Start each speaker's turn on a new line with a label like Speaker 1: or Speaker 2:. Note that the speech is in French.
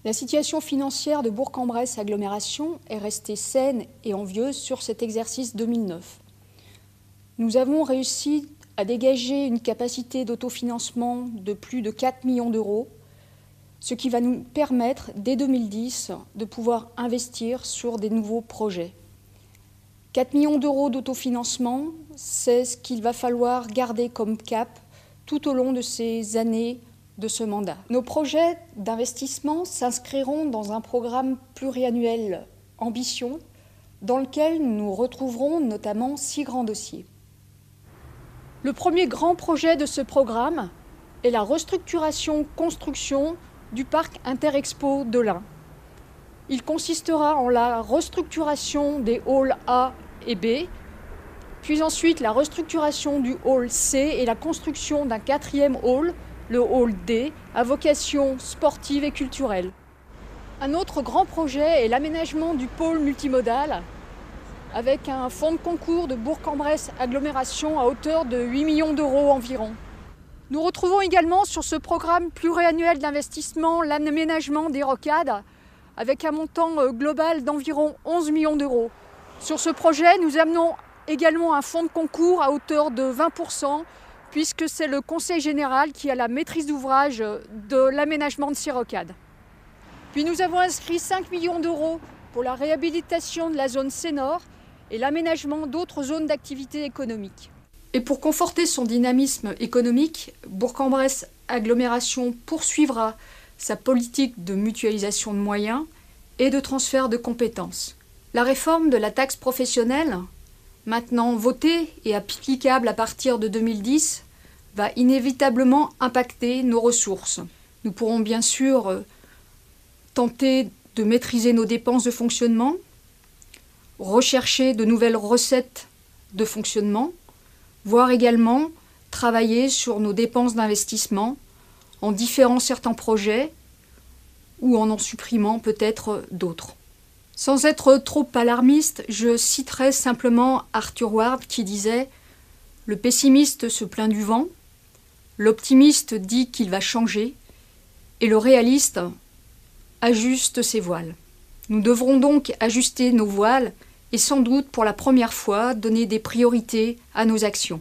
Speaker 1: La situation financière de Bourg-en-Bresse Agglomération est restée saine et envieuse sur cet exercice 2009. Nous avons réussi à dégager une capacité d'autofinancement de plus de 4 millions d'euros, ce qui va nous permettre, dès 2010, de pouvoir investir sur des nouveaux projets. 4 millions d'euros d'autofinancement, c'est ce qu'il va falloir garder comme cap tout au long de ces années de ce mandat. Nos projets d'investissement s'inscriront dans un programme pluriannuel Ambition, dans lequel nous retrouverons notamment 6 grands dossiers. Le premier grand projet de ce programme est la restructuration-construction du parc Interexpo de l'Ain. Il consistera en la restructuration des halls A et B, puis ensuite la restructuration du hall C et la construction d'un 4e hall, le hall D, à vocation sportive et culturelle. Un autre grand projet est l'aménagement du pôle multimodal, avec un fonds de concours de Bourg-en-Bresse Agglomération à hauteur de 8 millions d'euros environ. Nous retrouvons également sur ce programme pluriannuel d'investissement l'aménagement des rocades, avec un montant global d'environ 11 millions d'euros. Sur ce projet, nous amenons également un fonds de concours à hauteur de 20%, puisque c'est le Conseil général qui a la maîtrise d'ouvrage de l'aménagement de ces rocades. Puis nous avons inscrit 5 millions d'euros pour la réhabilitation de la zone C-Nord et l'aménagement d'autres zones d'activité économique. Et pour conforter son dynamisme économique, Bourg-en-Bresse Agglomération poursuivra sa politique de mutualisation de moyens et de transfert de compétences. La réforme de la taxe professionnelle, maintenant votée et applicable à partir de 2010, va inévitablement impacter nos ressources. Nous pourrons bien sûr tenter de maîtriser nos dépenses de fonctionnement, rechercher de nouvelles recettes de fonctionnement, voire également travailler sur nos dépenses d'investissement en différant certains projets ou en supprimant peut-être d'autres. Sans être trop alarmiste, je citerai simplement Arthur Ward qui disait « Le pessimiste se plaint du vent, l'optimiste dit qu'il va changer et le réaliste ajuste ses voiles. » Nous devrons donc ajuster nos voiles et sans doute pour la première fois donner des priorités à nos actions.